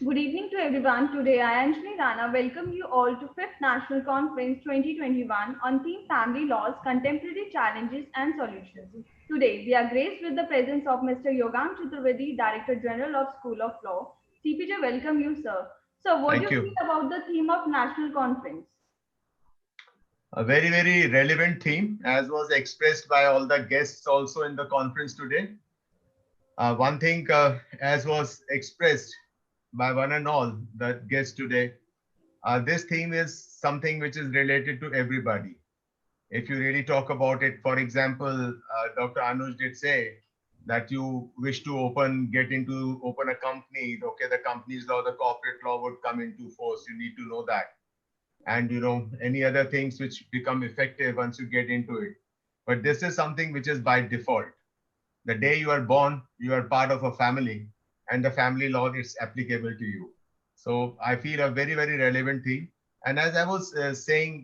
Good evening to everyone. Today, I, Anjali Rana, welcome you all to 5th National Conference 2021 on theme Family Laws, Contemporary Challenges and Solutions. Today, we are graced with the presence of Mr. Yogam Chaturvedi, Director General of School of Law. CPJ, welcome you, sir. So, what do Thank you feel you. about the theme of National Conference? A very, very relevant theme, as was expressed by all the guests also in the conference today. One thing, as was expressed by one and all the guests today, this theme is something which is related to everybody. If you really talk about it, for example, Dr. Anuj did say that you wish to open a company. Okay, the company's law, the corporate law would come into force. You need to know that, and any other things which become effective once you get into it. But this is something which is by default. The day you are born, you are part of a family, and the family law is applicable to you. So I feel a very, very relevant theme. And as I was saying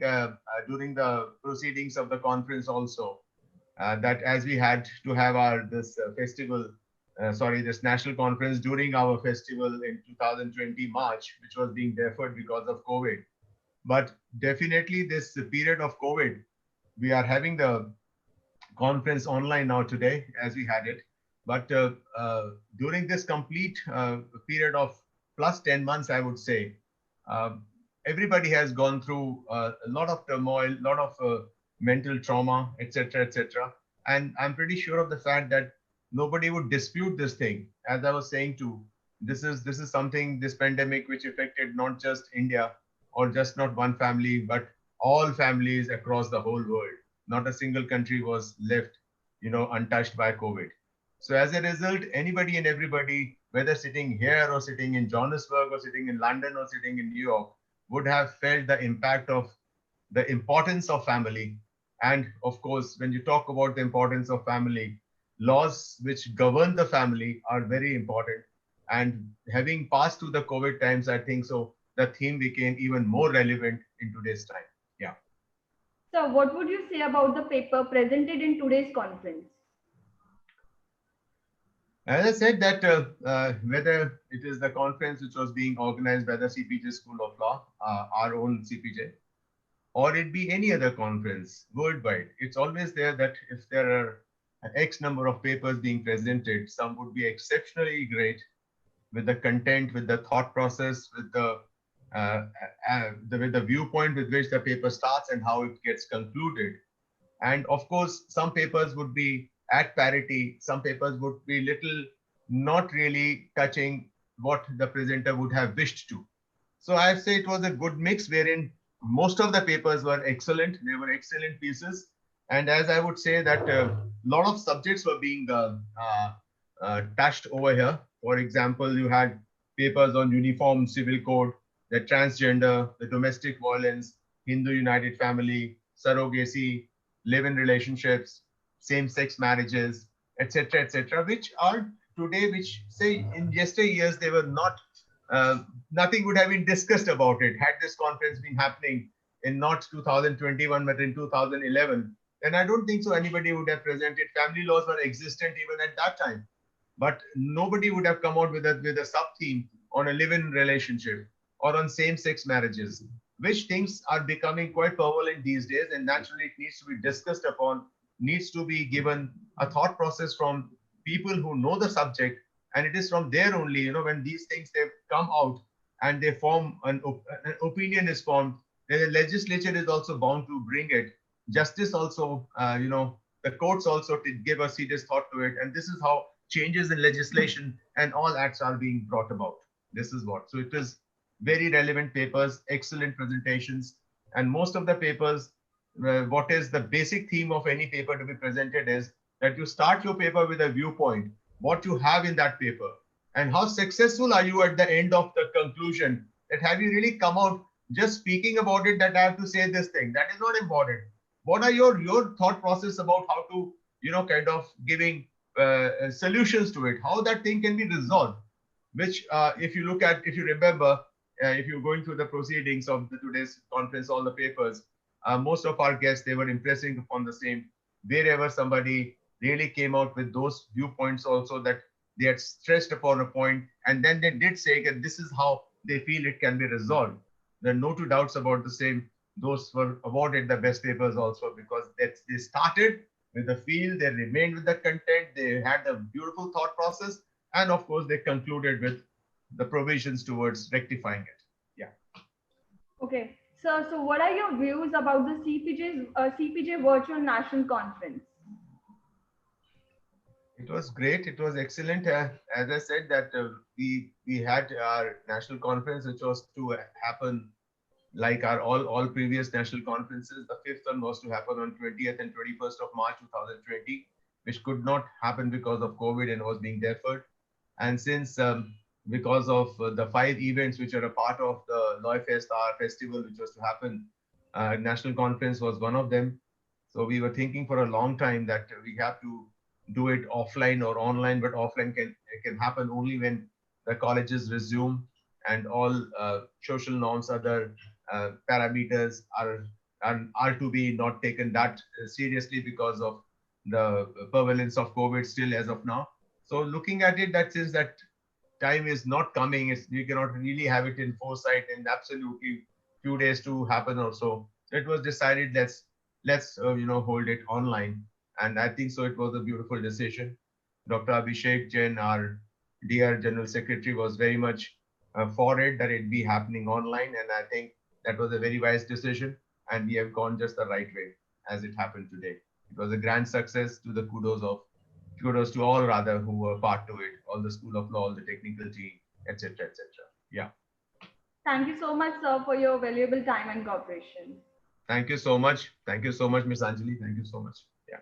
during the proceedings of the conference also, that as we had to have our this festival, sorry, this national conference during our festival in 2020 March, which was being deferred because of COVID. But definitely this period of COVID, we are having the conference online now today as we had it. But during this complete period of plus 10 months, I would say, uh, everybody has gone through a lot of turmoil, a lot of mental trauma, etc., etc. And I'm pretty sure of the fact that nobody would dispute this thing. As I was saying too, this is something, this pandemic which affected not just India or just not one family, but all families across the whole world. Not a single country was left, untouched by COVID. So as a result, anybody and everybody, whether sitting here or sitting in Johannesburg or sitting in London or sitting in New York, would have felt the impact of the importance of family. And of course, when you talk about the importance of family, laws which govern the family are very important. And having passed through the COVID times, I think so the theme became even more relevant in today's time. Yeah. So, what would you say about the paper presented in today's conference? As I said that whether it is the conference which was being organized by the CPJ School of Law, our own CPJ, or it be any other conference worldwide, it's always there that if there are X number of papers being presented, some would be exceptionally great with the content, with the thought process, uh, with the viewpoint with which the paper starts and how it gets concluded. And of course, some papers would be at parity, some papers would be little not really touching what the presenter would have wished to. So I'd say it was a good mix wherein most of the papers were excellent. They were excellent pieces. And as I would say that a lot of subjects were being touched over here. For example, you had papers on uniform civil code, the transgender, the domestic violence, Hindu united family, surrogacy, live-in relationships, same-sex marriages, etc., which are today, which say in yesteryears they were not, nothing would have been discussed about it had this conference been happening in not 2021 but in 2011. Then I don't think so anybody would have presented. Family laws were existent even at that time, but nobody would have come out with a sub theme on a live-in relationship or on same-sex marriages, which things are becoming quite prevalent these days, and naturally it needs to be discussed upon, needs to be given a thought process from people who know the subject, and it is from there only, when these things they've come out and they form an opinion is formed, then the legislature is also bound to bring it. Justice also, the courts also to give a serious thought to it, and this is how changes in legislation and all acts are being brought about. This is what. So it is very relevant papers, excellent presentations, and most of the papers, what is the basic theme of any paper to be presented is that you start your paper with a viewpoint, what you have in that paper, and how successful are you at the end of the conclusion. That have you really come out just speaking about it, that I have to say this thing. That is not important. What are your thought process about how to, kind of giving solutions to it, how that thing can be resolved, which if you look at, if you remember, if you're going through the proceedings of the today's conference, all the papers, most of our guests, they were impressing upon the same. Wherever somebody really came out with those viewpoints also, that they had stressed upon a point, and then they did say that this is how they feel it can be resolved. There are no two doubts about the same. Those were awarded the best papers also because they started with the feel, they remained with the content, they had a beautiful thought process, and of course they concluded with the provisions towards rectifying it. Yeah. Okay. So what are your views about the CPJ Virtual National Conference? It was great. It was excellent. As I said, that we had our national conference, which was to happen like our all previous national conferences. The fifth one was to happen on 20th and 21st of March 2020, which could not happen because of COVID and was being deferred. And since because of the five events which are a part of the Loy Fest, our festival, which was to happen, national conference was one of them. So we were thinking for a long time that we have to do it offline or online, but offline can happen only when the colleges resume and all social norms, other parameters are to be not taken that seriously because of the prevalence of COVID still as of now. So looking at it, that says that time is not coming. You cannot really have it in foresight in absolutely few days to happen or so. So it was decided let's hold it online, and I think so. It was a beautiful decision. Dr. Abhishek Jain, our dear General Secretary, was very much for it that it be happening online, and I think that was a very wise decision, and we have gone just the right way as it happened today. It was a grand success. To the kudos to all rather who were part to it, all the School of Law, all the technical team, etc., etc. Yeah. Thank you so much, sir, for your valuable time and cooperation. Thank you so much. Thank you so much, Miss Anjali. Thank you so much. Yeah.